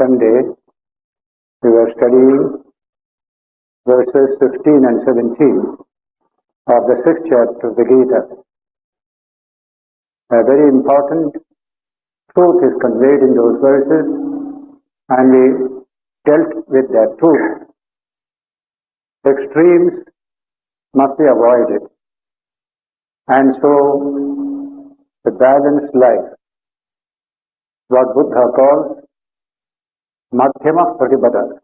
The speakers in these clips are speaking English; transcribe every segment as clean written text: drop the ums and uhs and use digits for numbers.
Sunday we were studying verses 15 and 17 of the 6th chapter of the Gita. A very important truth is conveyed in those verses, and we dealt with that truth. Extremes must be avoided, and so the balanced life, what Buddha calls Madhyama Pratipada,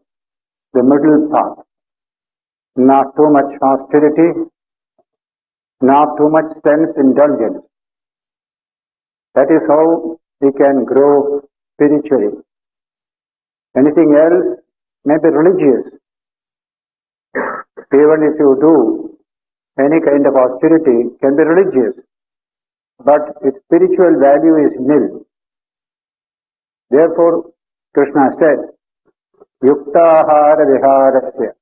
the middle path. Not too much austerity, not too much sense indulgence. That is how we can grow spiritually. Anything else may be religious. Even if you do any kind of austerity, can be religious, but its spiritual value is nil. Therefore, Krishna said, Yuktahara viharasya,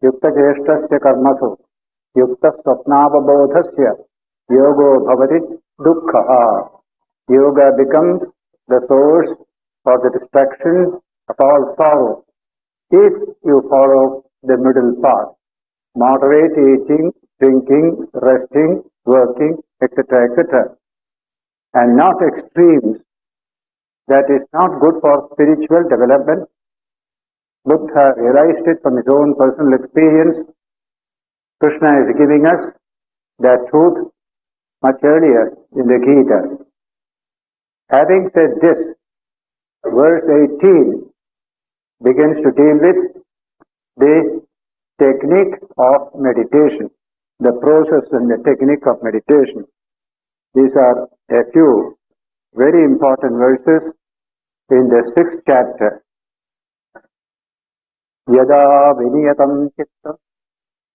Yukta cheshtasya karmasu, Yukta swapnavabodhasya, Yogo bhavati dukkha. Yoga becomes the source for the distraction of all sorrow if you follow the middle path. Moderate eating, drinking, resting, working, etc., etc. And not extremes. That is not good for spiritual development. Buddha realized it from his own personal experience. Krishna is giving us that truth much earlier in the Gita. Having said this, verse 18 begins to deal with the technique of meditation, the process and the technique of meditation. These are a few very important verses in the 6th chapter. Yada viniyatam chitta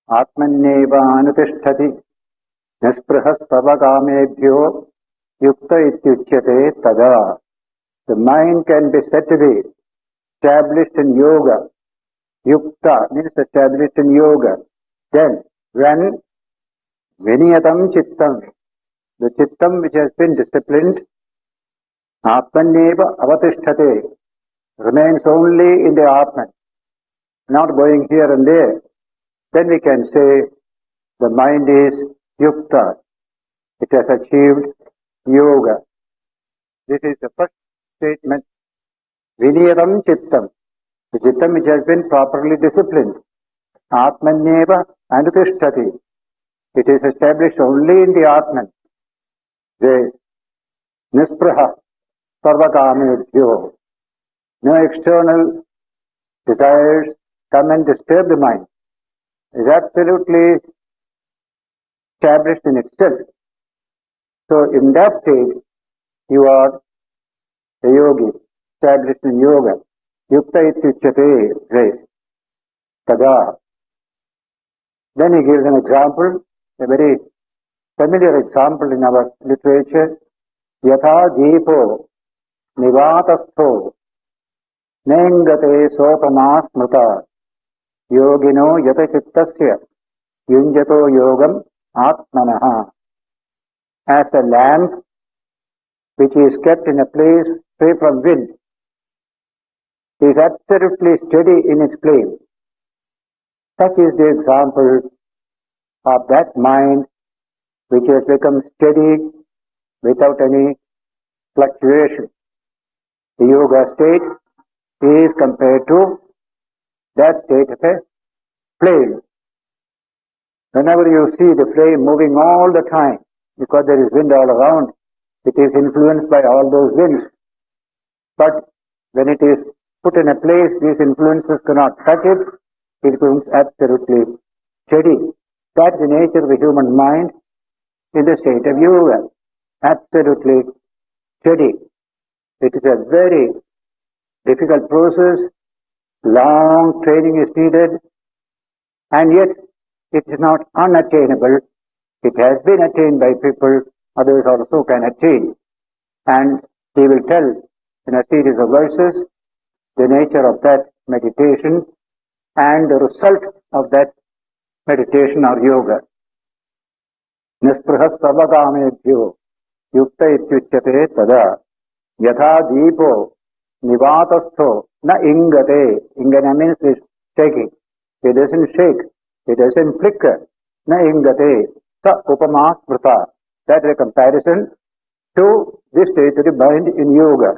atmanneva anutishthati nisprahasavagamebhyo yukta ityuchyate tada. The mind can be said to be established in yoga. Yukta means established in yoga. Then, when viniyatam chittam, the chittam which has been disciplined, atmanneva avatisthate, remains only in the Atman, not going here and there, then we can say the mind is yukta. It has achieved yoga. This is the first statement. Viniyatam chittam. The chittam which has been properly disciplined. Atmanneva anutishthati. It is established only in the Atman. The nispraha sarvakamebhyo. No external desires come and disturb the mind. It is absolutely established in itself. So in that state, you are a yogi, established in yoga. Yukta ityuchyate tada. Then he gives an example, a very familiar example in our literature. Yatha deepo nivatastho nengate sopama smrta yogino yata chittasya yunjato yogam atmanaha. As a lamp which is kept in a place free from wind is absolutely steady in its flame. Such is the example of that mind which has become steady without any fluctuation. The yoga state is compared to that state of a flame. Whenever you see the flame moving all the time, because there is wind all around, it is influenced by all those winds. But when it is put in a place, these influences cannot touch it, it becomes absolutely steady. That is the nature of the human mind in the state of yoga. Absolutely steady. It is a very difficult process, long training is needed, and yet it is not unattainable. It has been attained by people, others also can attain. And he will tell in a series of verses the nature of that meditation and the result of that meditation or yoga. Nisprahas savagamebhyo yukta ityuchyate tada. Yatha deepo Nivatastho na ingate. Ingana means this shaking. It doesn't shake. It doesn't flicker. Na ingate. Sa upama smrta. That is a comparison to this state of the mind in yoga.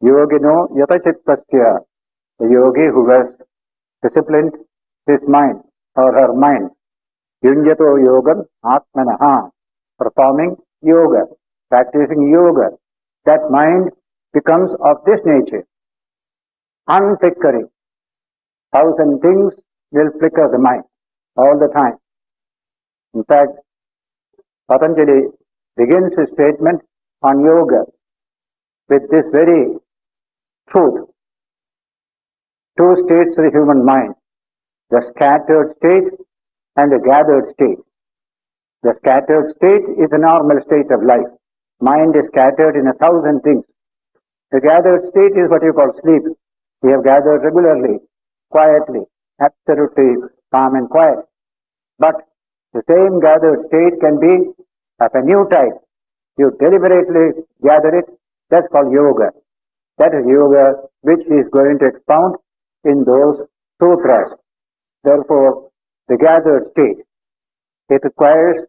Yogino yatachittasya. The yogi who has disciplined his mind or her mind. Yunjato yogam atmanaha. Performing yoga, practicing yoga. That mind becomes of this nature. Unflickering. Thousand things will flicker the mind all the time. In fact, Patanjali begins his statement on yoga with this very truth. Two states of the human mind, the scattered state and the gathered state. The scattered state is a normal state of life. Mind is scattered in 1,000 things. The gathered state is what you call sleep. We have gathered regularly, quietly, absolutely calm and quiet. But the same gathered state can be of a new type. You deliberately gather it, that's called yoga. That is yoga which he is going to expound in those sutras. Therefore, the gathered state, it requires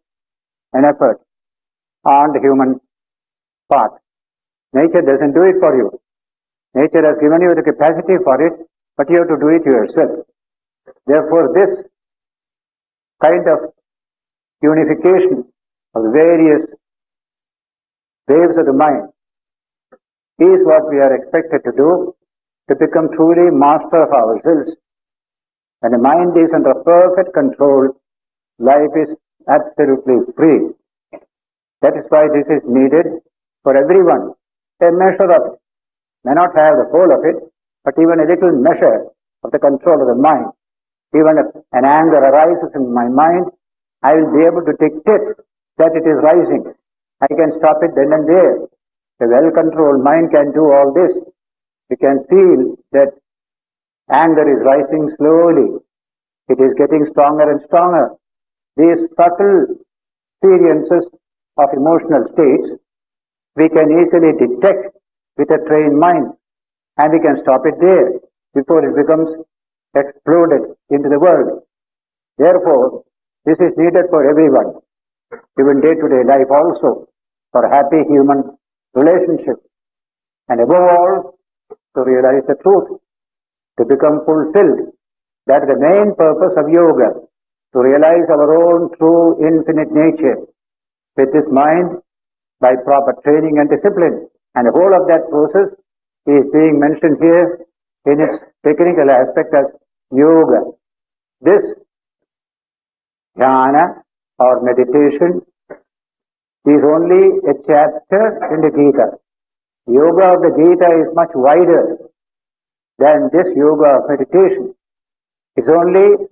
an effort on the human part. Nature doesn't do it for you. Nature has given you the capacity for it, but you have to do it yourself. Therefore, this kind of unification of the various waves of the mind is what we are expected to do to become truly master of ourselves. When the mind is under perfect control, life is absolutely free. That is why this is needed for everyone. A measure of it. May not have the whole of it, but even a little measure of the control of the mind. Even if an anger arises in my mind, I will be able to dictate that it is rising. I can stop it then and there. A well-controlled mind can do all this. You can feel that anger is rising slowly. It is getting stronger and stronger. These subtle experiences of emotional states, we can easily detect with a trained mind, and we can stop it there before it becomes exploded into the world. Therefore, this is needed for everyone, even day-to-day life also, for happy human relationships, and above all, to realize the truth, to become fulfilled. That is the main purpose of yoga, to realize our own true infinite nature with this mind by proper training and discipline. And the whole of that process is being mentioned here in its technical aspect as yoga. This jnana or meditation is only a chapter in the Gita. Yoga of the Gita is much wider than this yoga of meditation. It's only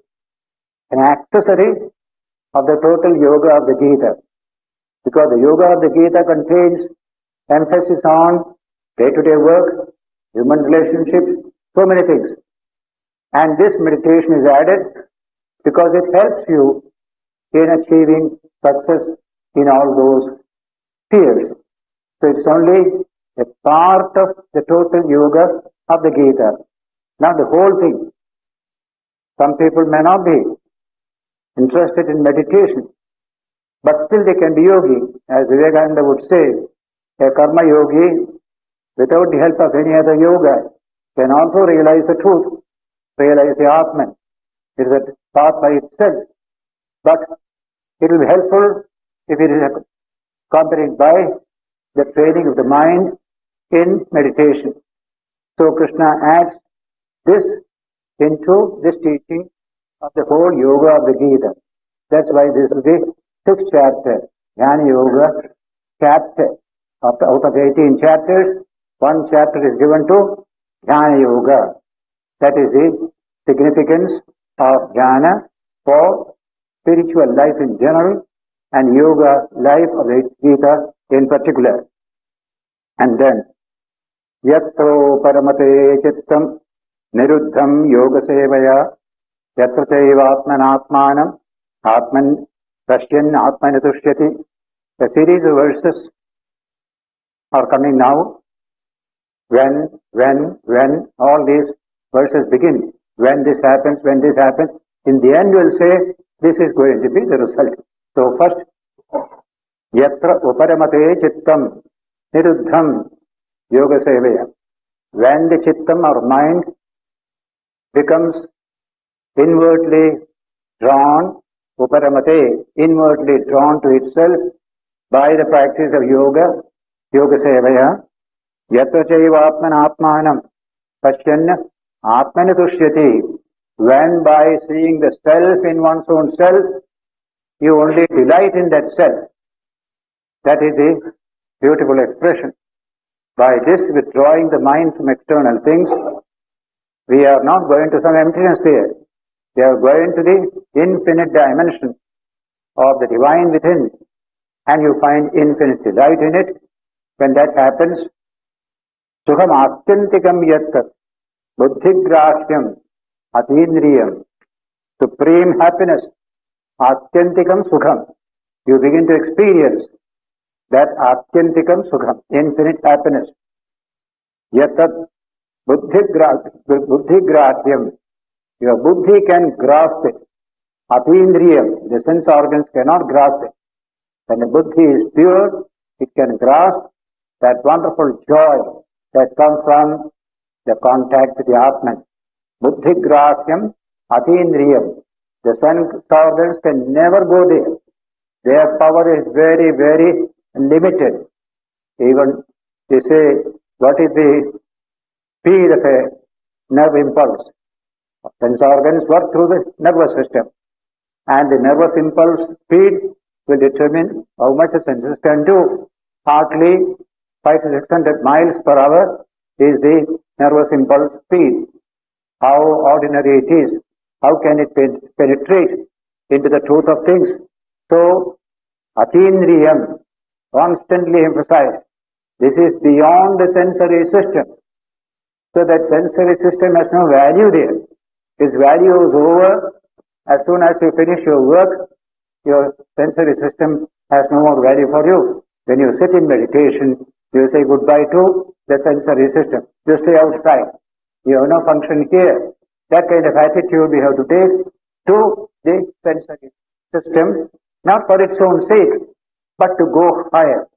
an accessory of the total yoga of the Gita. Because the yoga of the Gita contains emphasis on day-to-day work, human relationships, so many things. And this meditation is added because it helps you in achieving success in all those spheres. So it's only a part of the total yoga of the Gita, not the whole thing. Some people may not be interested in meditation, but still they can be yogi. As Vivekananda would say, a karma yogi, without the help of any other yoga, can also realize the truth, realize the Atman. It is a path by itself. But it will be helpful if it is accompanied by the training of the mind in meditation. So Krishna adds this into this teaching of the whole yoga of the Gita. That's why this is the 6th chapter, Jnana Yoga chapter. Out of 18 chapters, 1 chapter is given to Jnana Yoga. That is the significance of jnana for spiritual life in general and yoga life of the Gita in particular. And then, yatro paramate chittam niruddham yoga sevaya yatra chaivatmanatmanam atman pashyan atmanitusyati. A series of verses are coming now. when, all these verses begin. When this happens, in the end we'll say, this is going to be the result. So first, yatra uparamate chittam niruddham yoga sevaya. When the chittam or mind becomes inwardly drawn, uparamate, inwardly drawn to itself by the practice of yoga, yoga sevaya, yatra chaiva atman atmanam pashyan atmana tushyati. When by seeing the self in one's own self, you only delight in that self. That is the beautiful expression. By this withdrawing the mind from external things, we are not going to some emptiness there. We are going to the infinite dimension of the divine within, and you find infinite delight in it. When that happens, sukham atyantikam yat buddhigrashyam atindriyam, supreme happiness, atyantikam sukham. You begin to experience that atyantikam sukham, infinite happiness. Yatat buddhigrahyam. Your buddhi can grasp it. Atindriyam, the sense organs cannot grasp it. When the buddhi is pure, it can grasp that wonderful joy that comes from the contact with the Atman. Buddhigrahyam atindriyam. The sense organs can never go there. Their power is very, very limited. Even they say, what is the speed of a nerve impulse? Sense organs work through the nervous system, and the nervous impulse speed will determine how much the senses can do. Hardly 500 to 600 miles per hour is the nervous impulse speed. How ordinary it is. How can it penetrate into the truth of things? So, atindriyam, constantly emphasized. This is beyond the sensory system. So that sensory system has no value there. Its value is over. As soon as you finish your work, your sensory system has no more value for you. When you sit in meditation, you say goodbye to the sensory system. You stay outside. You have no function here. That kind of attitude we have to take to the sensory system, not for its own sake, but to go higher,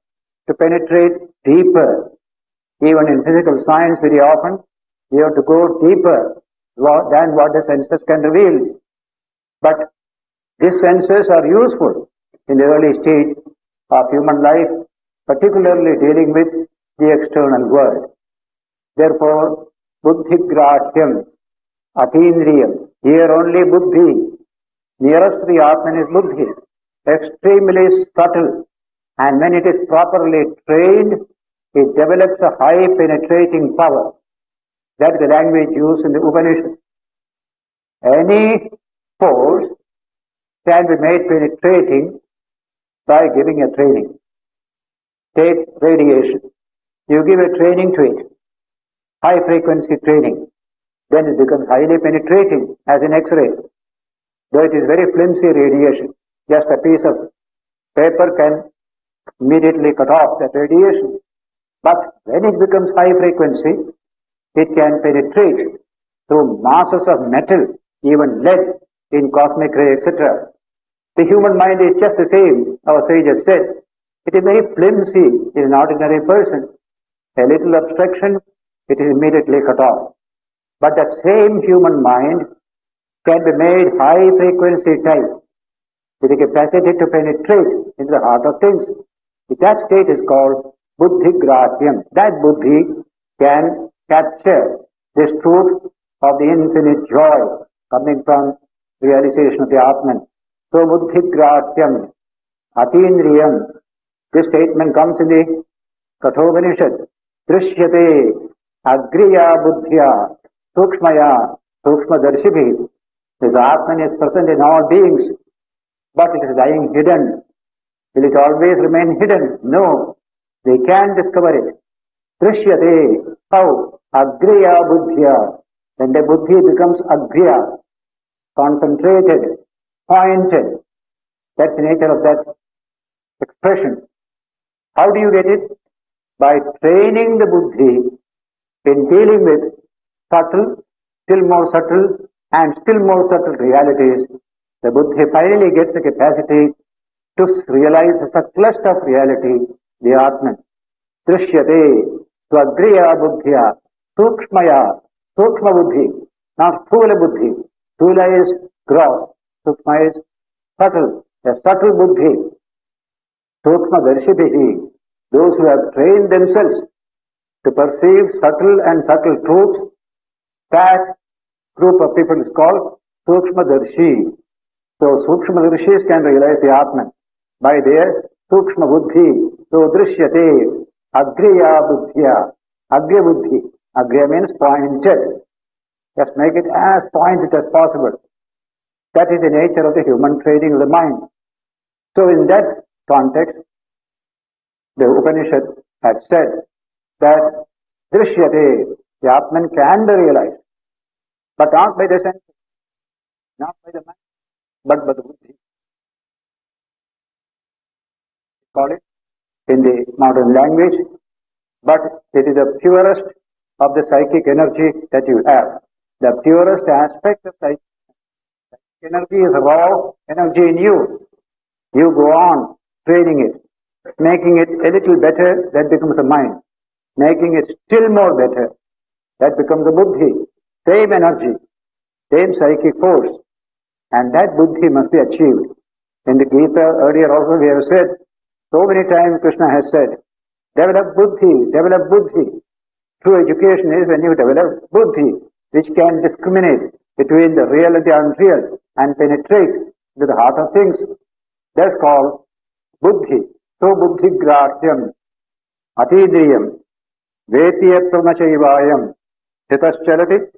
to penetrate deeper. Even in physical science, very often, you have to go deeper than what the senses can reveal. But these senses are useful in the early stage of human life, particularly dealing with the external world. Therefore, buddhigrahyam, atindriyam, here only buddhi, nearest to the Atman is buddhi, extremely subtle, and when it is properly trained, it develops a high penetrating power. That is the language used in the Upanishad. Any force can be made penetrating by giving a training. Take radiation. You give a training to it, high frequency training, then it becomes highly penetrating as in X-ray. Though it is very flimsy radiation, just a piece of paper can immediately cut off that radiation. But when it becomes high frequency, it can penetrate through masses of metal, even lead in cosmic ray, etc. The human mind is just the same, our sages said. It is very flimsy in an ordinary person. A little obstruction, it is immediately cut off. But that same human mind can be made high frequency type, with the capacity to penetrate into the heart of things. That state is called buddhigrahyam. That buddhi can capture this truth of the infinite joy coming from realization of the Atman. So buddhigrahyam, atindriyam. This statement comes in the Kathopanishad. Drishyate agriya buddhya sukshmaya sukshmadarshibhi. This Atman is present in all beings, but it is lying hidden. Will it always remain hidden? No. They can discover it. Drishyate. How? Agriya buddhya. When the buddhi becomes agriya, concentrated, pointed. That's the nature of that expression. How do you get it? By training the buddhi in dealing with subtle, still more subtle, and still more subtle realities, the buddhi finally gets the capacity to realize the subtlest of reality, the Atman. Drishyate, Svagriya buddhya, Sukshmaya, Sukshma buddhi, not Sthula buddhi. Sthula is gross, Sukshma is subtle, a subtle buddhi. Sukshma darshibihi, those who have trained themselves to perceive subtle and subtle truths, that group of people is called Sukshma darshi. So Sukshma darshis can realize the Atman by their Sukshma buddhi. So drishyate, Agriya buddhya, Agriya buddhi. Agriya means pointed. Just make it as pointed as possible. That is the nature of the human training of the mind. So in that context, the Upanishad had said that drishyate, the Atman can be realized, but not by the senses, not by the mind, but by the buddhi. Call it in the modern language, but it is the purest of the psychic energy that you have. The purest aspect of psychic energy is raw energy in you. You go on training it, making it a little better, that becomes a mind. Making it still more better, that becomes a buddhi. Same energy, same psychic force, and that buddhi must be achieved. In the Gita earlier also we have said, so many times Krishna has said, develop buddhi, develop buddhi. True education is when you develop buddhi, which can discriminate between the real and the unreal and penetrate into the heart of things. That's called buddhi. So buddhi grahyam, atidriyam, vetiyatramachayvayam, sthitaschalati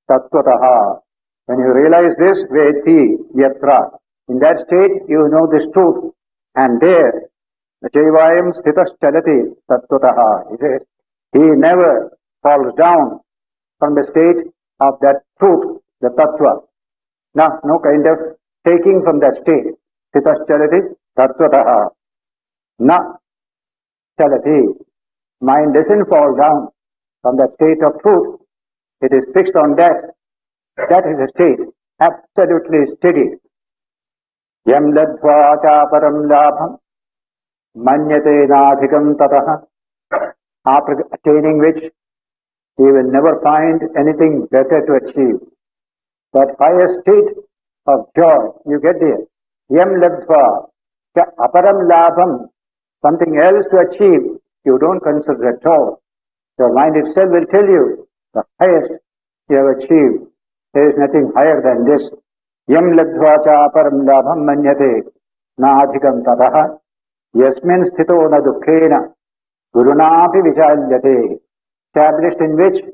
tattvataha. When you realize this, veti yatra, in that state you know this truth, and there, Chayvayam sthitaschalati tattvataha. He says, he never falls down from the state of that truth, the tattva. Now, no kind of taking from that state. Sthitaschalati tattvataha. Na chalati. Mind doesn't fall down from that state of truth. It is fixed on that. That is a state, absolutely steady. Yam ladhva chaparam labham manyate nadhikam tataha. After attaining which, he will never find anything better to achieve. That higher state of joy, you get there. Yam ladhva cha aparam labham, something else to achieve, you don't consider at all. Your mind itself will tell you the highest you have achieved. There is nothing higher than this. Yam ladhva cha aparam labham manyate nadhikam tataha yasmin sthito na dukkhena gurunapi vichalyate. Established in which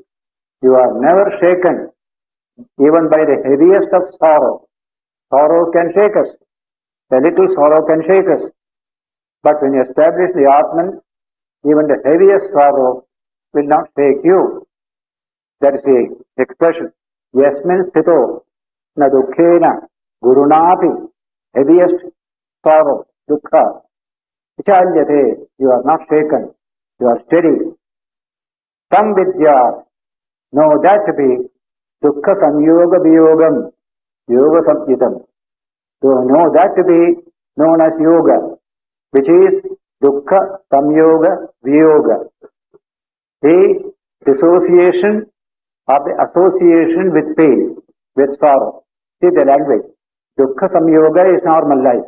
you are never shaken, even by the heaviest of sorrow. Sorrows can shake us. A little sorrow can shake us. But when you establish the Atman, even the heaviest sorrow will not shake you. That is the expression. Yasmin sthito na dukkhena gurunapi. Heaviest sorrow, dukkha. Vichalyate. You are not shaken. You are steady. Tam vidya. Know that to be dukkha samyoga viyogam. Yoga samyitam. So know that to be known as yoga, which is dukkha samyoga viyoga. The dissociation of the association with pain, with sorrow. See the language. Dukkha samyoga is normal life.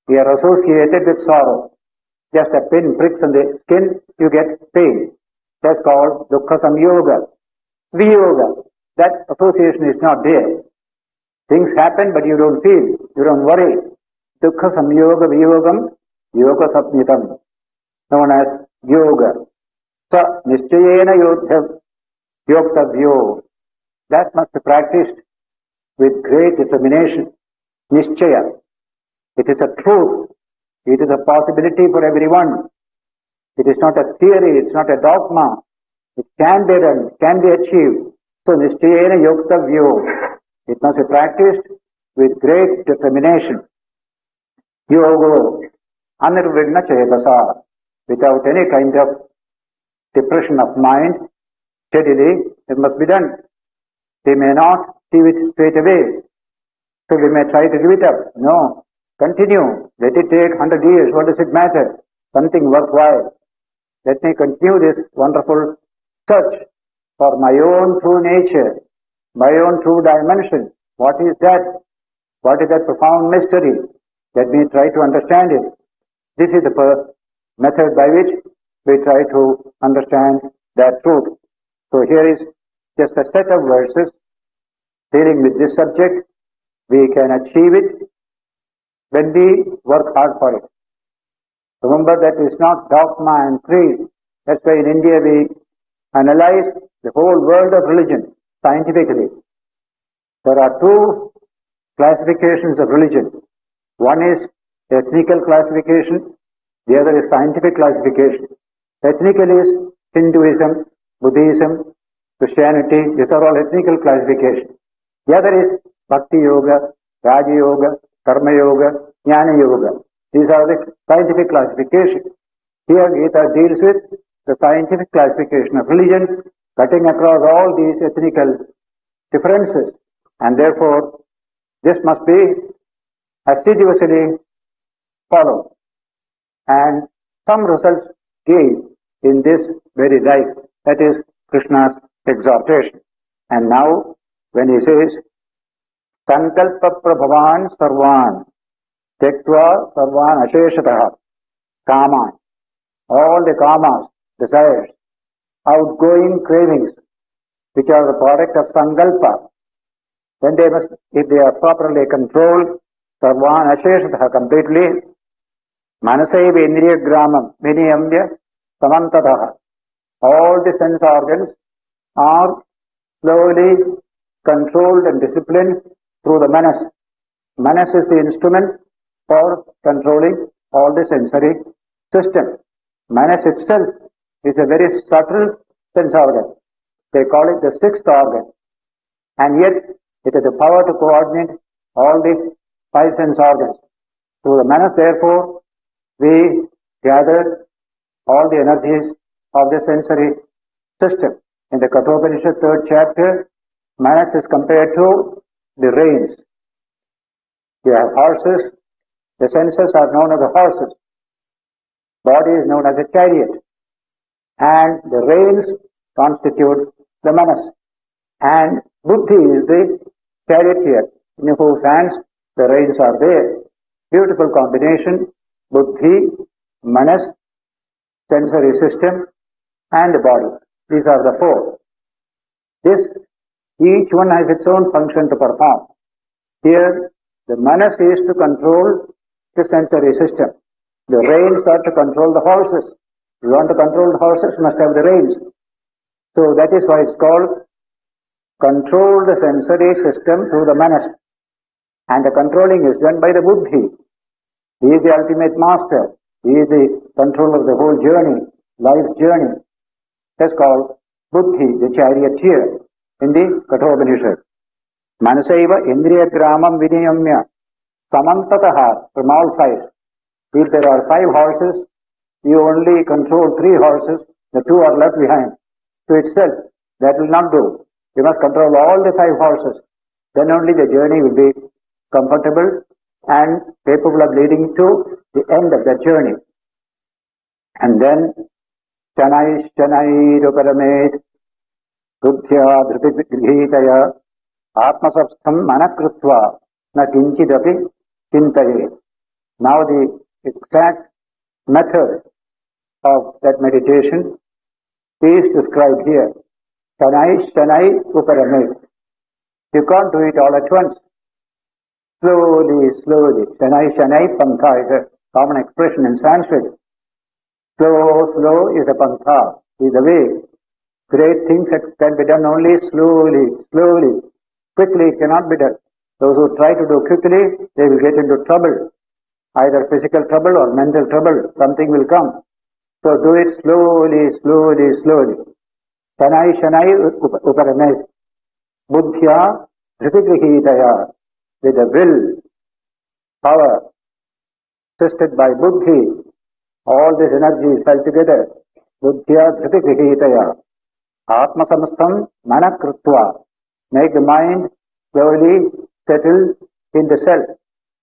We are associated with sorrow. Just a pin pricks on the skin, you get pain. That's called dukkha samyoga. Viyoga. That association is not there. Things happen, but you don't feel, you don't worry. Dukkha samyoga viyogam, yoga sapnitam, known as yoga. Sa nischayena yoktavyo. That must be practiced with great determination. Nischaya. It is a truth. It is a possibility for everyone. It is not a theory, it's not a dogma. It can be done, it can be achieved. So nischayena yoktavyo. It must be practiced with great determination. Yogo anirvidna chetasa, without any kind of depression of mind, steadily, it must be done. We may not achieve it straight away, so we may try to give it up. No, continue. Let it take 100 years. What does it matter? Something worthwhile. Let me continue this wonderful search for my own true nature, my own true dimension. What is that? What is that profound mystery? Let me try to understand it. This is the method by which we try to understand that truth. So here is just a set of verses dealing with this subject. We can achieve it when we work hard for it. Remember that it's not dogma and creed. That's why in India we analyze the whole world of religion scientifically. There are two classifications of religion. One is ethnical classification, the other is scientific classification. Ethnical is Hinduism, Buddhism, Christianity, these are all ethnical classifications. The other is Bhakti Yoga, Raja Yoga, Karma Yoga, Jnana Yoga. These are the scientific classifications. Here Gita deals with the scientific classification of religion, cutting across all these ethnical differences, and therefore this must be assiduously followed. And some results gained in this very life, that is Krishna's exhortation. And now when he says, Sankalpa Prabhavan Sarvan, Tektva Sarvan Asheshataha, Kaman, all the kamas, desires, outgoing cravings, which are the product of Sankalpa, then they must, if they are properly controlled, Sarvan Asheshataha, completely, Manasaiva Indriya Gramam, Viniyamya, Samantataha, all the sense organs are slowly controlled and disciplined through the manas. Manas is the instrument for controlling all the sensory system. Manas itself is a very subtle sense organ. They call it the sixth organ. And yet it has the power to coordinate all the five sense organs. Through the manas, therefore, we gather all the energies of the sensory system. In the Kathopanishad, 3rd chapter, manas is compared to the reins. You have horses, the senses are known as the horses. Body is known as a chariot. And the reins constitute the manas. And buddhi is the charioteer, in whose hands the reins are there. Beautiful combination, buddhi, manas, sensory system, and the body. These are the four. Each one has its own function to perform. Here, the manas is to control the sensory system. The reins are to control the horses. If you want to control the horses, you must have the reins. So that is why it's called control the sensory system through the manas. And the controlling is done by the buddhi. He is the ultimate master. He is the controller of the whole journey, life's journey. That's called buddhi, the charioteer, in the Kathopanishad. Manasaiva Indriya Gramam Viniyamya, Samantataha, from all sides. If there are 5 horses, you only control 3 horses, the 2 are left behind. To itself, that will not do. You must control all the 5 horses. Then only the journey will be comfortable and capable of leading to the end of that journey. And then, Shanai Ruparamet, Buddhya Dhritigritaya, Atmasapstham Manakrutva, Na Kinchidapi Chintaye. Now the exact method of that meditation is described here. Shanai Uparamet. You can't do it all at once. Slowly. Shanai Pantha is a common expression in Sanskrit. Slow is a pantha, is the way. Great things can be done only slowly. Quickly it cannot be done. Those who try to do quickly, they will get into trouble. Either physical trouble or mental trouble. Something will come. So do it slowly. Shanai Uparamet. Buddhya Dhritigritaya. With the will, power, assisted by buddhi, all this energy is held together. Buddhya Dhritigritaya. Atma samstam mana krutva. Make the mind slowly settle in the self.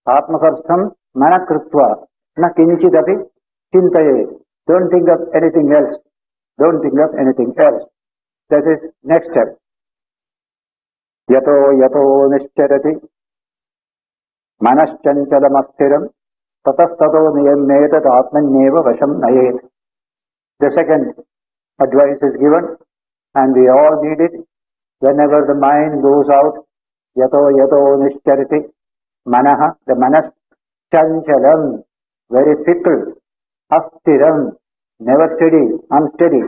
Atma samstam mana krutva. Na kinchidapi chintaye. Don't think of anything else. Don't think of anything else. That is next step. Yato yato nischarati manaschanchalamasthiram tatastato niyametat atmanyeva vasham nayet. The second advice is given, and we all need it. Whenever the mind goes out, yato yato nischarati, manaha, the manas, chanchalam, very fickle, asthiram, never steady, unsteady.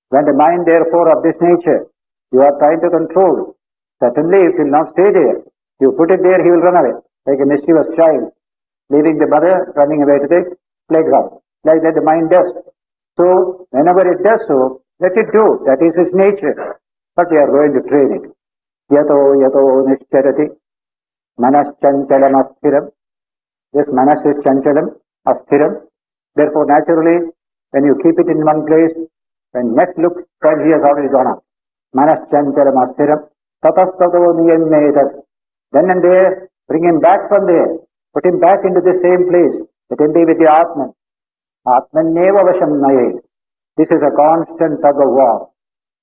When the mind therefore of this nature, you are trying to control, certainly it will not stay there. You put it there, he will run away, like a mischievous child, leaving the mother, running away to the playground, like that the mind does. So, whenever it does so, let it do. That is its nature. But we are going to train it. Yato yato nischarati manas chanchalam asthiram. This manas is chanchalam, asthiram. Therefore, naturally, when you keep it in one place, when next look, then he has already gone up. Manas chanchalam asthiram. Tatastato niyametat. Then and there, bring him back from there. Put him back into the same place. Let him be with the Atman. Atmanyeva vasham nayet. This is a constant tug of war.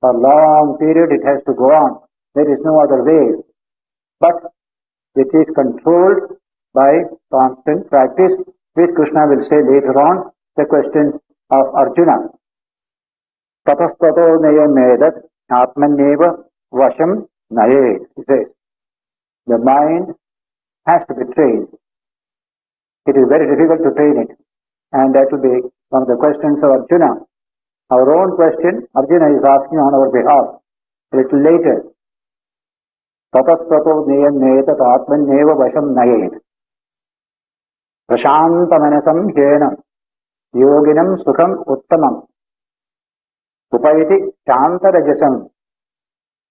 For a long period it has to go on. There is no other way. But it is controlled by constant practice, which Krishna will say later on, the question of Arjuna. Tatastato nayamedat atmanyeva vasham nayet. He says, the mind has to be trained. It is very difficult to train it. And that will be one of the questions of Arjuna. Our own question, Arjuna is asking on our behalf a little later. Tatastato niyametat atmanyeva vasham nayet. Prashanta manasam jena yoginam sukham uttamam upayati shanta rajasam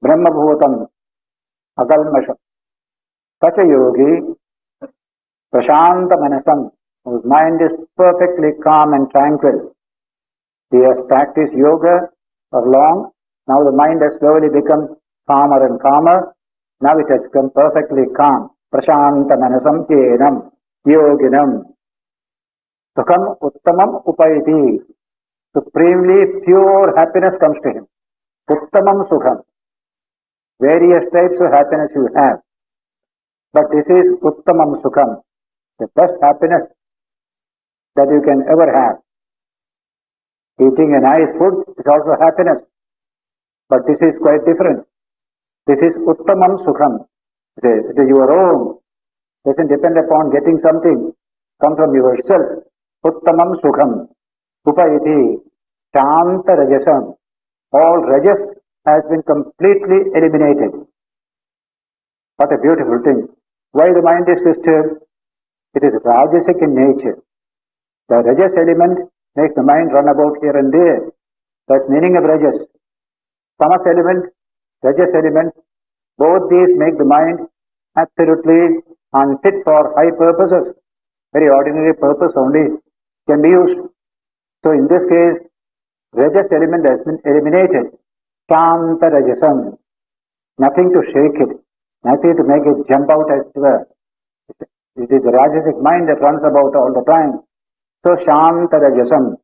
brahma bhutam akalmasham. Such a yogi, prashanta manasam, whose mind is perfectly calm and tranquil. He has practiced yoga for long. Now the mind has slowly become calmer and calmer. Now it has become perfectly calm. Prashanta manasam jenam yoginam sukham uttamam upayati. Supremely pure happiness comes to him. Uttamam sukham. Various types of happiness you have. But this is uttamam sukham, the best happiness that you can ever have. Eating a nice food is also happiness. But this is quite different. This is uttamam sukham. It is your own. It doesn't depend upon getting something. Come from yourself. Uttamam sukham. Upayati. Shanta rajasam. All rajas has been completely eliminated. What a beautiful thing. Why the mind is disturbed? It is rajasic in nature. The rajas element makes the mind run about here and there. That's meaning of rajas. Tamas element, rajas element, both these make the mind absolutely unfit for high purposes. Very ordinary purpose only can be used. So in this case, rajas element has been eliminated. Shanta rajasam. Nothing to shake it. Nothing to make it jump out as it were. It is the rajasic mind that runs about all the time. So Shanta Rajasam,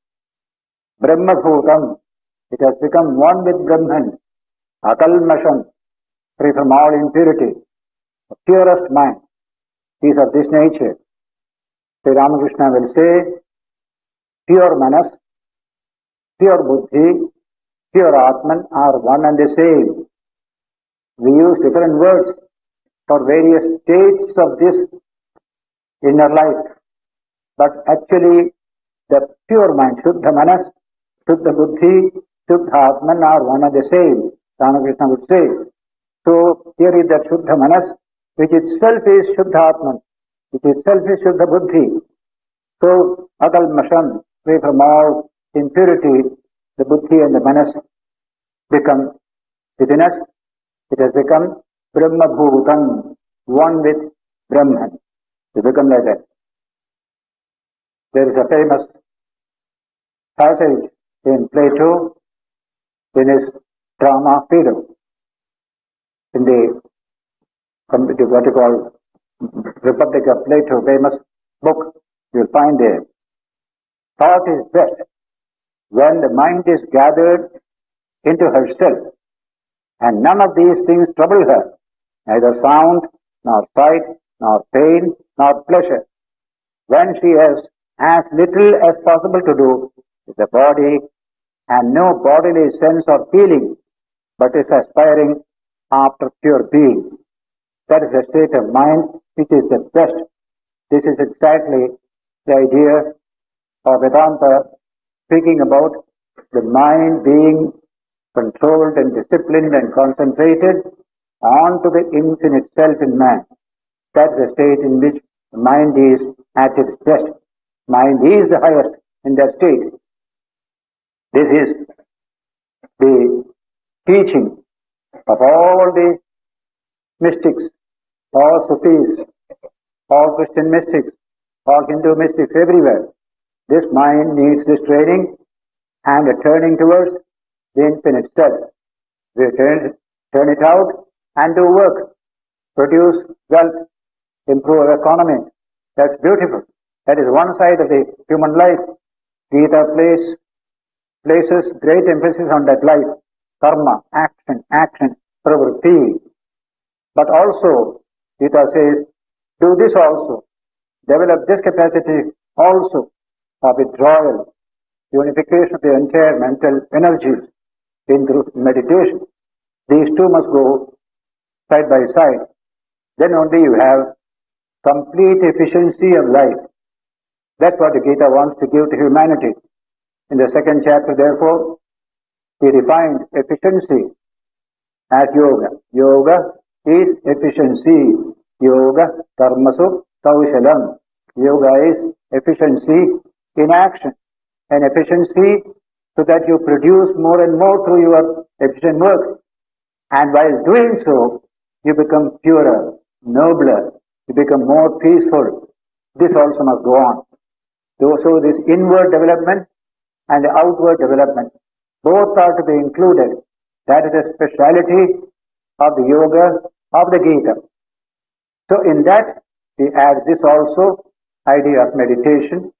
Brahma Bhutam, it has become one with Brahman, Akalmasham, free from all impurity, the purest mind is of this nature. Sri Ramakrishna will say, pure manas, pure buddhi, pure Atman are one and the same. We use different words for various states of this inner life. But actually, the pure mind, Shuddha Manas, Shuddha Buddhi, Shuddha Atman are one and the same, Ramakrishna would say. So, here is that Shuddha Manas, which itself is Shuddha Atman, which itself is Shuddha Buddhi. So, Akalmasham, free from all impurity, the Buddhi and the Manas become within us. It has become Brahma Bhutam, one with Brahman. They become like that. There is a famous passage in Plato, in his drama Phaedo. In the what you call Republic of Plato, famous book, you'll find there. Thought is best when the mind is gathered into herself, and none of these things trouble her, neither sound, nor sight, nor pain, nor pleasure. When she has as little as possible to do with the body, and no bodily sense or feeling, but is aspiring after pure being. That is a state of mind which is the best. This is exactly the idea of Vedanta, speaking about the mind being controlled and disciplined and concentrated onto the infinite self in man. That's the state in which the mind is at its best. Mind is the highest in that state. This is the teaching of all the mystics, all Sufis, all Christian mystics, all Hindu mystics, everywhere. This mind needs this training and a turning towards the infinite self. We turn it out and do work, produce wealth, improve our economy. That's beautiful. That is one side of the human life. Gita places great emphasis on that life. Karma, action, pravritti. But also, Gita says, do this also. Develop this capacity also of withdrawal, unification of the entire mental energies in through meditation. These two must go side by side. Then only you have complete efficiency of life. That's what the Gita wants to give to humanity. In the second chapter, therefore, he defined efficiency as yoga. Yoga is efficiency. Yoga karmasu kaushalam. Yoga is efficiency in action. And efficiency so that you produce more and more through your efficient work. And while doing so, you become purer, nobler, you become more peaceful. This also must go on. So this inward development and the outward development, both are to be included. That is the speciality of the yoga of the Gita. So in that, we add this also, idea of meditation,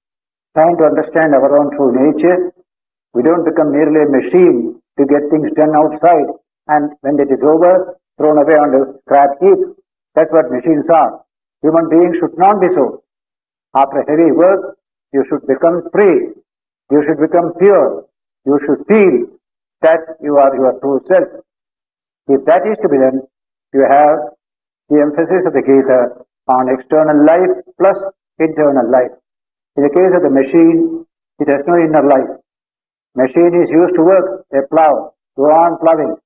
trying to understand our own true nature. We don't become merely a machine to get things done outside, and when it is over, thrown away on the scrap heap. That's what machines are. Human beings should not be so. After heavy work, you should become free. You should become pure. You should feel that you are your true self. If that is to be done, you have the emphasis of the Gita on external life plus internal life. In the case of the machine, it has no inner life. Machine is used to work, a plow, go on plowing,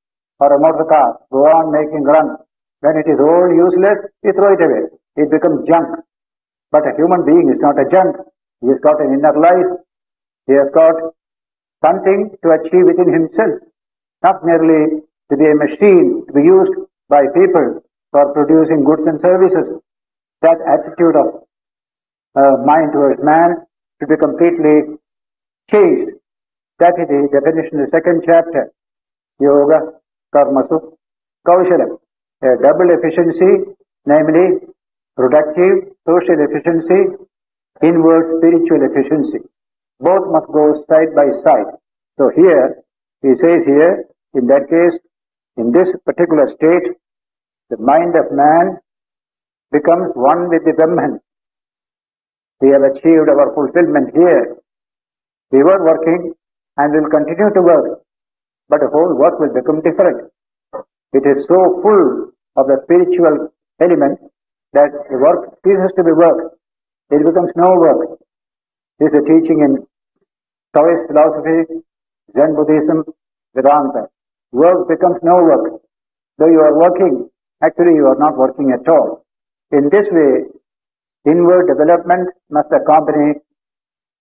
or a motor car, go on making run. When it is old, useless, you throw it away. It becomes junk. But a human being is not a junk. He has got an inner life. He has got something to achieve within himself, not merely to be a machine to be used by people for producing goods and services. That attitude of mind towards man should be completely changed. That is the definition of the second chapter. Yoga, karmasu, kaushalam. A double efficiency, namely productive social efficiency, inward spiritual efficiency. Both must go side by side. So here, he says here, in that case, in this particular state, the mind of man becomes one with the Brahman. We have achieved our fulfillment here. We were working and will continue to work, but the whole work will become different. It is so full of the spiritual element that the work ceases to be work. It becomes no work. This is a teaching in Taoist philosophy, Zen Buddhism, Vedanta. Work becomes no work. Though you are working, actually you are not working at all. In this way, inward development must accompany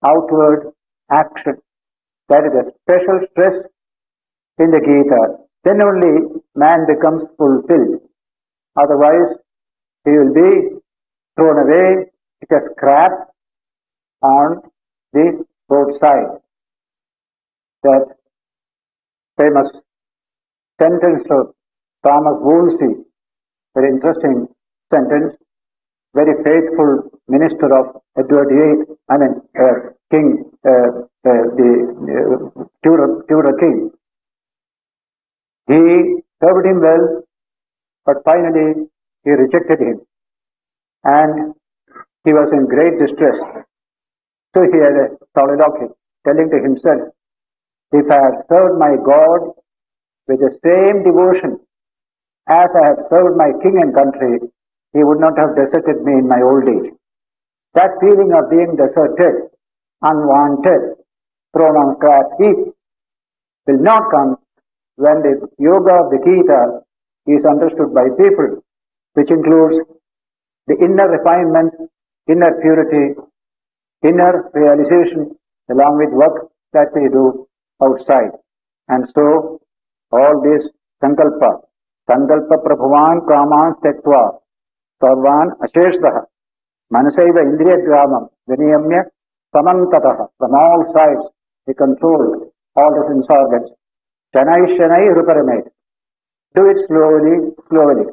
outward action. That is a special stress in the Gita. Then only man becomes fulfilled. Otherwise, he will be thrown away like a scrap on the roadside. That famous sentence of Thomas Wolsey, very interesting sentence, very faithful minister of Edward VIII, King, the Tudor king. He served him well, but finally he rejected him, and he was in great distress. So he had a soliloquy, telling to himself, if I had served my God with the same devotion as I have served my king and country, he would not have deserted me in my old age. That feeling of being deserted, unwanted, thrown on scrap heap, will not come when the yoga of the Gita is understood by people, which includes the inner refinement, inner purity, inner realization, along with work that we do outside. And so, all this sankalpa prabhuvan kaman tektva sarvan asheshdaha manasaiva indriyagramam vinayamya samantataha, from all sides he controlled all the sense organs. Shanai shanai ruparamate. Do it slowly, slowly.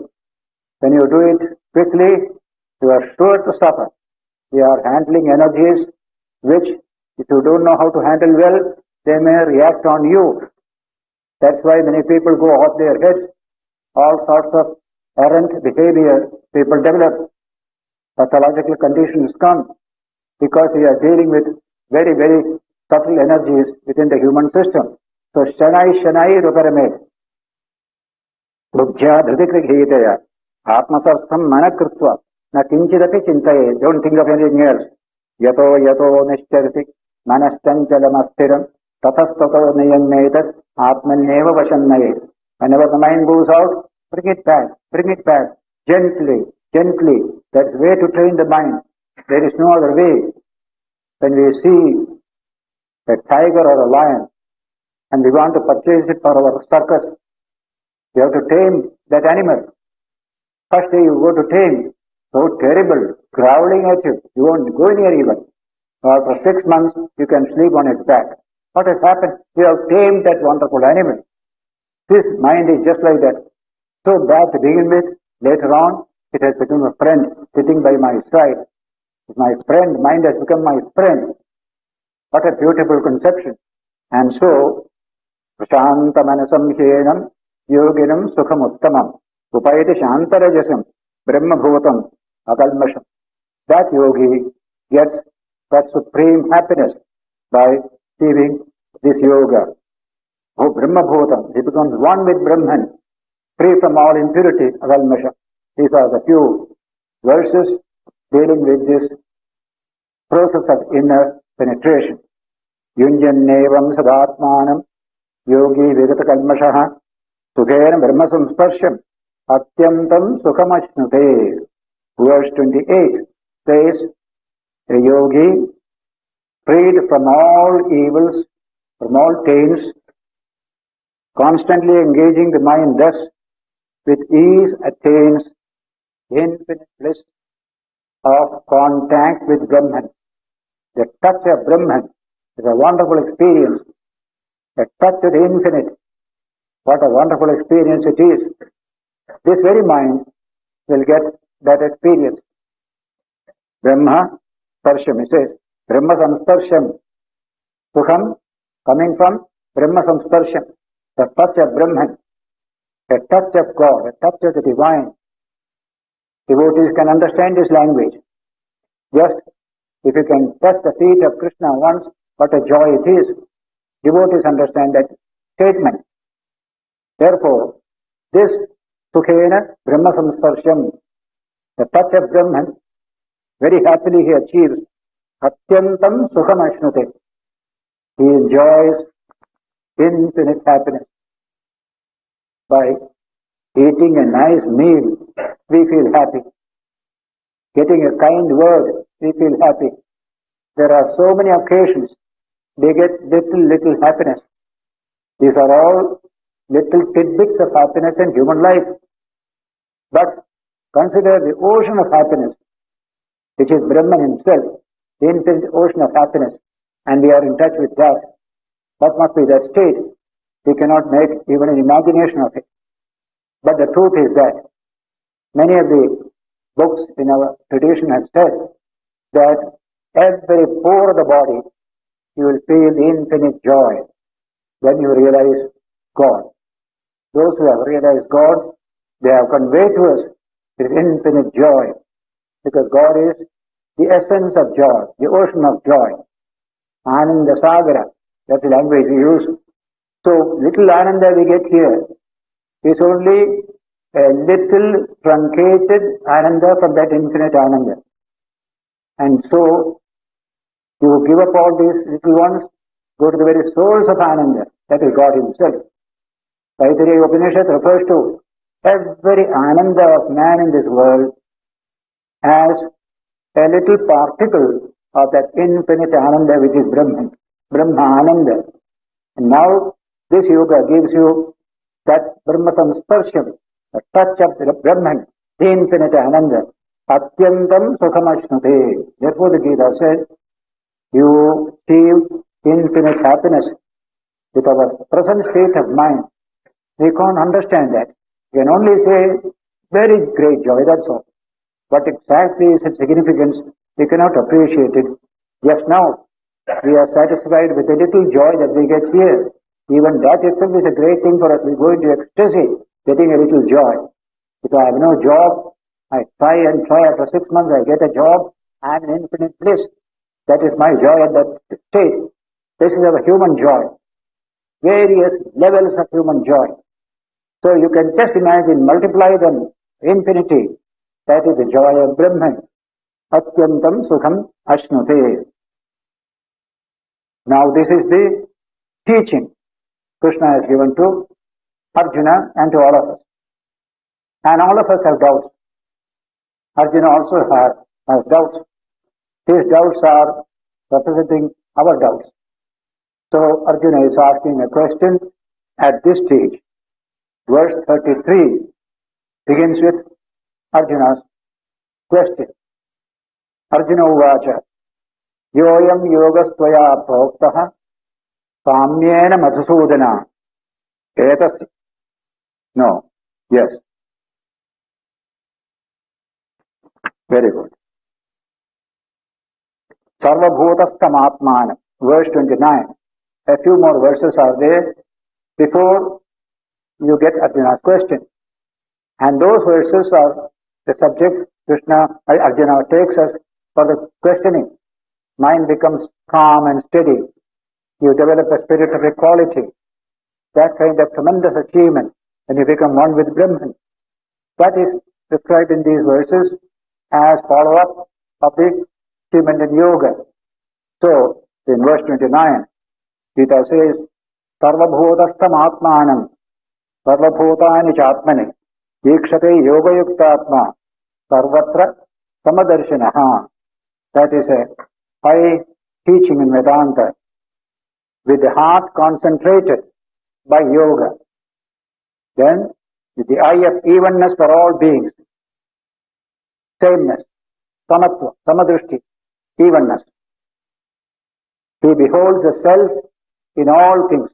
When you do it quickly, you are sure to suffer. You are handling energies which, if you don't know how to handle well, they may react on you. That's why many people go off their heads. All sorts of errant behavior people develop. Pathological conditions come because we are dealing with very, very subtle energies within the human system. So, shanai shanai ruparamate. Buddhya dhritikrighitaya atmasartham manakritva na kinchidapi chintaye. Don't think of anything else. Yato yato nischarati manaschanchalamasthiram tathastato niyannetat atmanyeva vashannaye. Whenever the mind goes out, bring it back, gently, gently. That's the way to train the mind. There is no other way. When we see a tiger or a lion and we want to purchase it for our circus, you have to tame that animal. First day you go to tame, so terrible, growling at you. You won't go near even. After 6 months, you can sleep on its back. What has happened? You have tamed that wonderful animal. This mind is just like that. So bad to begin with, later on, it has become a friend sitting by my side. My friend, mind has become my friend. What a beautiful conception. And so, prashanta manasam hyenam yoginam sukham uttamam upayati shantarajasam brahma bhuvatam akalmasham. That yogi gets that supreme happiness by achieving this yoga. Oh, Brahma Bhutam, he becomes one with Brahman, free from all impurity, akalmasha. These are the few verses dealing with this process of inner penetration. Yunjannevam sadatmanam yogi vigata kalmashaha sukhena brahma samsparsham atyantam sukhamashnute. Verse 28 says, a yogi freed from all evils, from all taints, constantly engaging the mind thus, with ease attains infinite bliss of contact with Brahman. The touch of Brahman is a wonderful experience. The touch of the infinite. What a wonderful experience it is. This very mind will get that experience. Brahma Sparsham, he says, Brahma Samsparsham. Sukham, coming from Brahma Samsparsham. The touch of Brahman, a touch of God, a touch of the divine. Devotees can understand this language. Just if you can touch the feet of Krishna once, what a joy it is. Devotees understand that statement. Therefore, this Sukhena Brahma Samsparsham, the touch of Brahman, very happily he achieves Atyantam Sukham Ashnute. He enjoys infinite happiness. By eating a nice meal, we feel happy. Getting a kind word, we feel happy. There are so many occasions they get little happiness. These are all little tidbits of happiness in human life. But consider the ocean of happiness, which is Brahman himself, the infinite ocean of happiness, and we are in touch with that. What must be that state? We cannot make even an imagination of it. But the truth is that many of the books in our tradition have said that every pore of the body you will feel infinite joy when you realize God. Those who have realized God, they have conveyed to us this infinite joy, because God is the essence of joy, the ocean of joy. Ananda Sagara, that's the language we use. So little Ananda we get here is only a little truncated Ananda from that infinite Ananda. And so you give up all these little ones, go to the very source of Ananda, that is God Himself. Taittiriya Upanishad refers to every Ananda of man in this world as a little particle of that infinite Ananda which is Brahman, Brahma Ananda. And now this yoga gives you that Brahma Samsparsham, the touch of the Brahman, the infinite Ananda. Atyantam Sukhamashnute. Therefore the Gita says, you achieve infinite happiness with our present state of mind. We can't understand that. We can only say very great joy, that's all. What exactly is its significance, we cannot appreciate it. Just now, we are satisfied with a little joy that we get here. Even that itself is a great thing for us. We go into ecstasy, getting a little joy. If I have no job, I try and try. After 6 months, I get a job. I am in infinite bliss. That is my joy at that state. This is our human joy. Various levels of human joy. So you can just imagine, multiply them, infinity. That is the joy of Brahman. Atyantam Sukham Ashnute. Now this is the teaching Krishna has given to Arjuna and to all of us. And all of us have doubts. Arjuna also has doubts. These doubts are representing our doubts. So Arjuna is asking a question at this stage. Verse 33 begins with Arjuna's question. Arjuna uvacha yoyam yogastvaya proktaha samyena madhusudana etasya. No. Yes. Very good. Sarvabhutastam atmanam. Verse 29. A few more verses are there before you get Arjuna's question. And those verses are the subject Arjuna takes us for the questioning. Mind becomes calm and steady. You develop a spirit of equality. That kind of tremendous achievement, and you become one with Brahman. That is described in these verses as follow-up of the achievement in yoga. So, in verse 29, Gita says, Sarvabhutastam atmanam sarvabhutani chatmani ikshate yoga yuktatma sarvatra samadarshinaha. That is a high teaching in Vedanta, with the heart concentrated by yoga. Then, with the eye of evenness for all beings, sameness, samatva, samadrishti, evenness. He beholds the self in all things,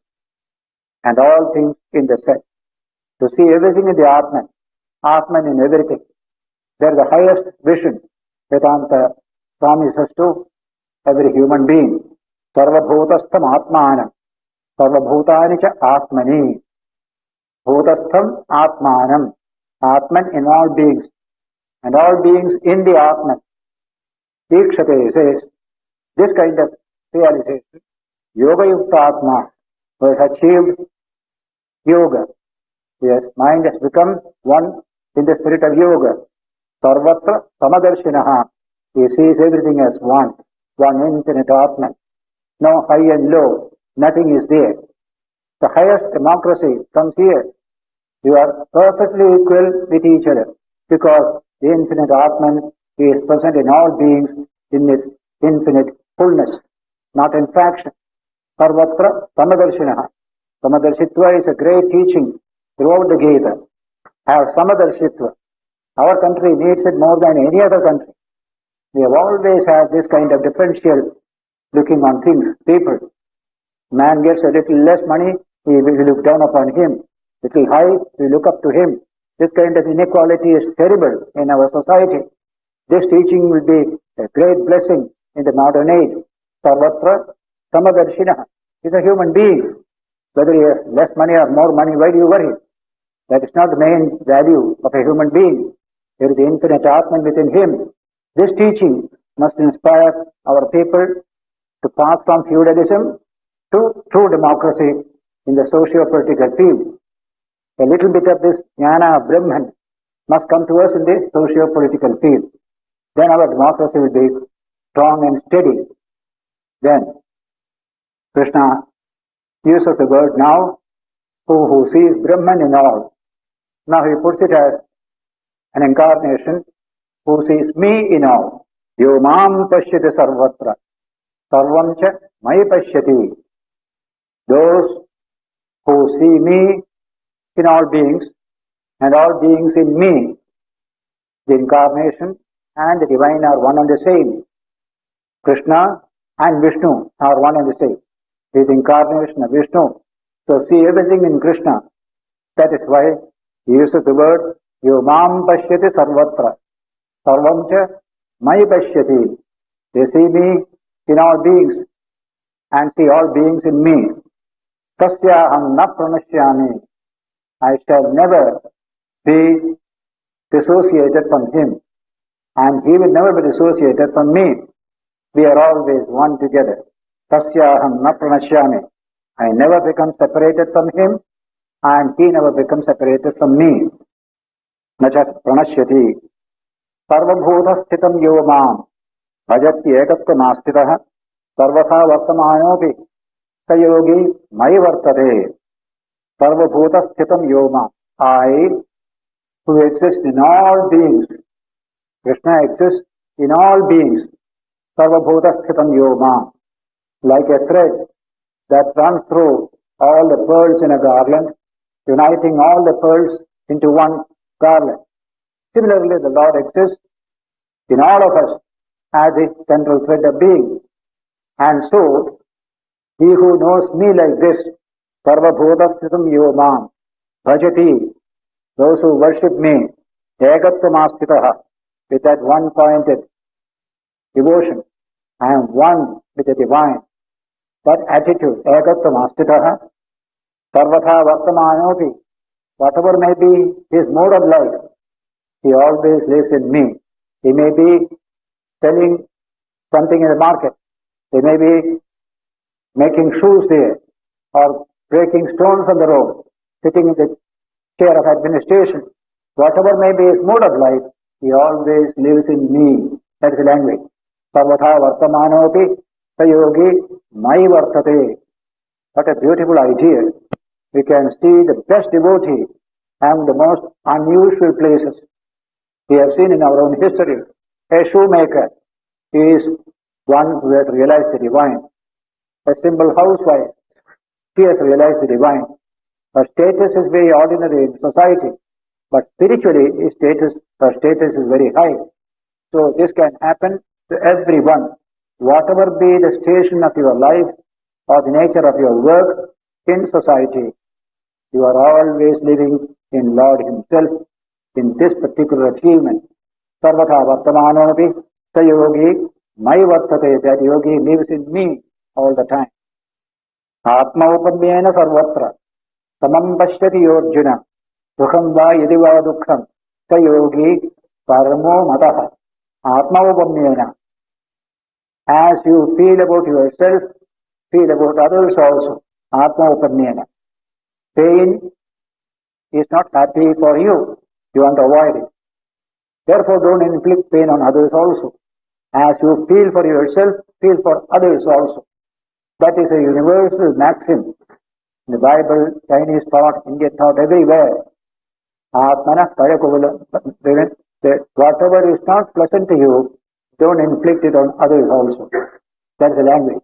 and all things in the self. To see everything in the Atman, Atman in everything. They are the highest vision Vedanta promises to every human being. Sarvabhutastham atmanam. Sarvabhutani cha atmani. Bhutastham atmanam. Atman in all beings. And all beings in the Atman. Ikshate says, this kind of realization, Yoga Yukta Atma, who has achieved yoga. Yes, mind has become one in the spirit of yoga. Sarvatra Samadarshinaha. He sees everything as one infinite Atman. No high and low, nothing is there. The highest democracy comes here. You are perfectly equal with each other, because the infinite Atman is present in all beings in its infinite fullness, not in fraction. Sarvatra Samadarshinaha. Samadarshitva is a great teaching throughout the Gita. Have Samadarshitva. Our country needs it more than any other country. We have always had this kind of differential looking on things, people. Man gets a little less money, we look down upon him. Little height, we look up to him. This kind of inequality is terrible in our society. This teaching will be a great blessing in the modern age. Sarvatra Samadarshina is a human being. Whether he has less money or more money, why do you worry? That is not the main value of a human being. There is the infinite Atman within him. This teaching must inspire our people to pass from feudalism to true democracy in the socio-political field. A little bit of this jnana of Brahman must come to us in the socio-political field. Then our democracy will be strong and steady. Then Krishna uses the word now, who sees Brahman in all. Now he puts it as an incarnation who sees me in all. Yo mam pashyati sarvatra, sarvam cha mai pashyati. Those who see me in all beings and all beings in me. The incarnation and the divine are one and the same. Krishna and Vishnu are one and the same. He is the incarnation of Vishnu. So see everything in Krishna. That is why he uses the word Yo mam pashyati sarvatra, sarvam cha mai pashyati. They see me in all beings and see all beings in me. Tasyaham na pranashyami. I shall never be dissociated from him, and he will never be dissociated from me. We are always one together. Tasyaham na pranashyami. I never become separated from him, and he never becomes separated from me. Nacha pranashyati. Sarvabhuta sthitam yo mam bhajati ekatvam astitah sarvatha vartamanopi sayogi mai vartate. Sarvabhuta sthitam yo mam. I, who exist in all beings. Krishna exists in all beings. Sarvabhuta sthitam yo mam. Like a thread that runs through all the pearls in a garland, uniting all the pearls into one garland. Similarly, the Lord exists in all of us as the central thread of being. And so, he who knows me like this, Sarvabhutasthritam yo mam, bhajati, those who worship me, ekatvamasthitaha, with that one-pointed devotion, I am one with the divine. That attitude, ekatvamasthitaha, sarvatha vartamanopi, whatever may be his mode of life, he always lives in me. He may be selling something in the market. He may be making shoes there or breaking stones on the road, sitting in the chair of administration. Whatever may be his mode of life, he always lives in me. That is the language. Sarvatha vartamanopi sayogi mai vartate. What a beautiful idea. We can see the best devotee and the most unusual places. We have seen in our own history, a shoemaker is one who has realized the divine. A simple housewife, she has realized the divine. Her status is very ordinary in society, but spiritually her status is very high. So this can happen to everyone. Whatever be the station of your life or the nature of your work in society, you are always living in Lord himself in this particular achievement. Sarvatha vartamanopi sayogi mai vartate, that yogi lives in me all the time. Atma upamyena sarvatra samam pashyati yorjuna dukham va yadi va dukkham sayogi paramo mataha. Atma upamyena. As you feel about yourself, feel about others also. Atma upamyena. Pain is not happy for you. You want to avoid it. Therefore, don't inflict pain on others also. As you feel for yourself, feel for others also. That is a universal maxim. In the Bible, Chinese thought, Indian thought, everywhere. Atmana parakovala. Whatever is not pleasant to you, don't inflict it on others also. That is the language.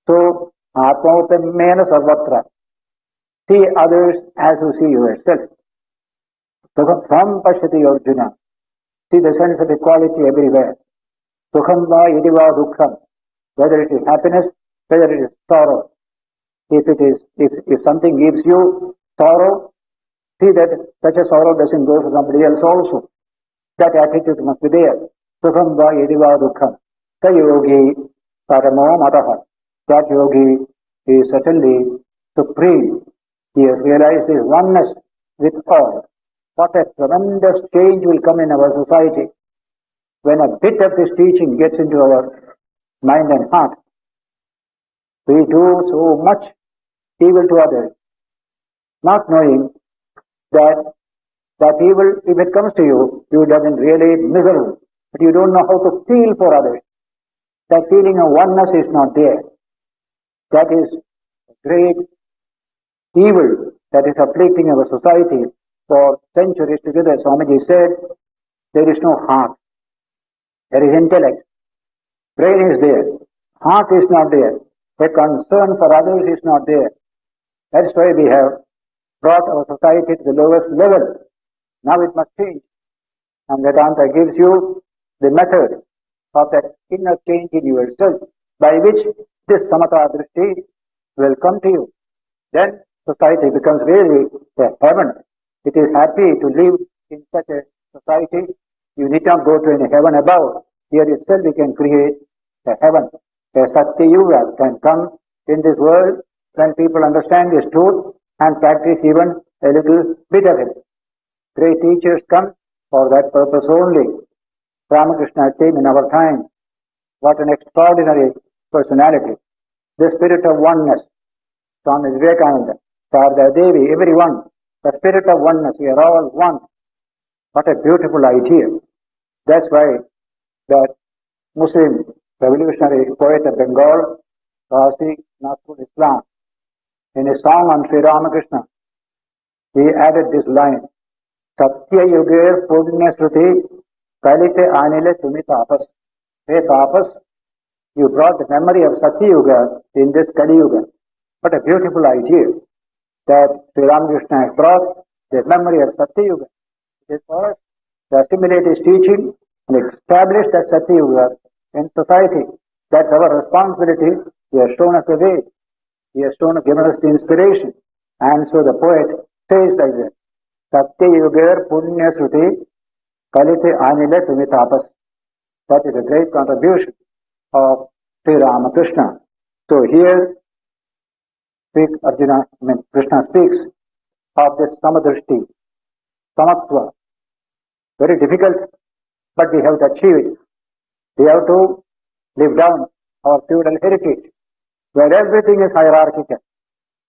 So, Atmaupamena sarvatra. See others as you see yourself. Sukham pashyati Arjuna. See the sense of equality everywhere. Sukham va yadiva dukkham. Whether it is happiness, whether it is sorrow. If something gives you sorrow, see that such a sorrow doesn't go for somebody else also. That attitude must be there. Sukham va yadiva dukkham. The yogi paramo mataha. That yogi is certainly supreme. He has realized his oneness with all. What a tremendous change will come in our society when a bit of this teaching gets into our mind and heart. We do so much evil to others, not knowing that evil, if it comes to you, you doesn't really miserable, but you don't know how to feel for others. That feeling of oneness is not there. That is a great evil that is afflicting our society for centuries together. Swamiji said, there is no heart. There is intellect. Brain is there. Heart is not there. A concern for others is not there. That's why we have brought our society to the lowest level. Now it must change. And Vedanta gives you the method of that inner change in yourself by which this samatha drishti will come to you. Then society becomes really a heaven. It is happy to live in such a society. You need not go to any heaven above. Here itself we can create a heaven. A Satya Yuga can come in this world when people understand this truth and practice even a little bit of it. Great teachers come for that purpose only. Ramakrishna came in our time. What an extraordinary personality. The spirit of oneness. Swami Vivekananda, Sarada Devi, everyone. The spirit of oneness. We are all one. What a beautiful idea. That's why that Muslim revolutionary poet of Bengal, Ghazi Nazrul Islam, in a song on Sri Ramakrishna, he added this line, Satya Yuger Punya Sruti Kalite Anile Tumi Tapas. Hey Tapas, you brought the memory of Satya Yuga in this Kali Yuga. What a beautiful idea that Sri Ramakrishna has brought the memory of Satya Yuga. It is for us to assimilate his teaching and establish that Satya Yuga in society. That's our responsibility. He has shown us the way. He has given us the inspiration. And so the poet says like this, Satya Yugar Punya Sruti Kalite Anile Tumi Tapas. That is a great contribution of Sri Ramakrishna. So here Krishna speaks of this samadrishti, samatva. Very difficult, but we have to achieve it. We have to live down our feudal heritage, where everything is hierarchical.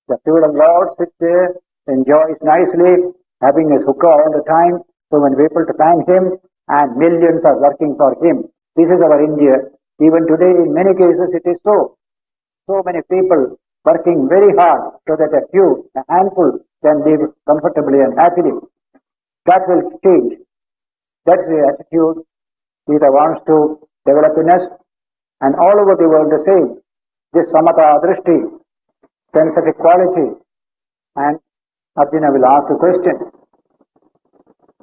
The feudal lord sits there, enjoys nicely, having his hookah all the time, so many people to fan him, and millions are working for him. This is our India. Even today, in many cases, it is so. So many people working very hard so that a few, a handful, can live comfortably and happily. That will change. That's the attitude Gita wants to develop in us, and all over the world the same. This samatha drishti, sense of equality. And Arjuna will ask a question.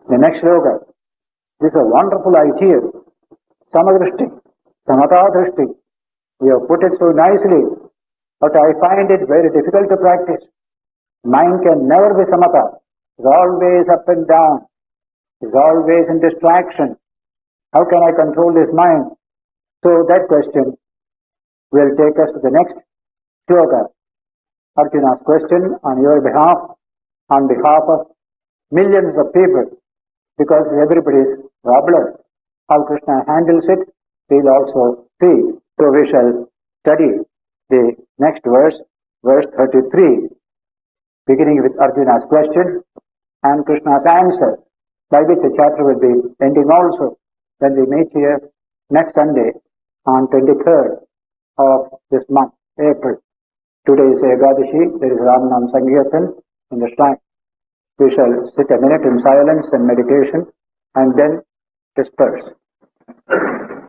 The next sloka. This is a wonderful idea. Samadrishti, samatha drishti. We have put it so nicely, but I find it very difficult to practice. Mind can never be samatha. It's always up and down. It's always in distraction. How can I control this mind? So that question will take us to the next sloka. Arjuna's question on your behalf, on behalf of millions of people, because everybody's problem. How Krishna handles it, we'll also see. So we shall study the next verse, verse 33, beginning with Arjuna's question and Krishna's answer, by which the chapter will be ending also when we meet here next Sunday on 23rd of this month, April. Today is Ekadashi, there is Ramanam Sankirtan in the shrine. We shall sit a minute in silence and meditation and then disperse.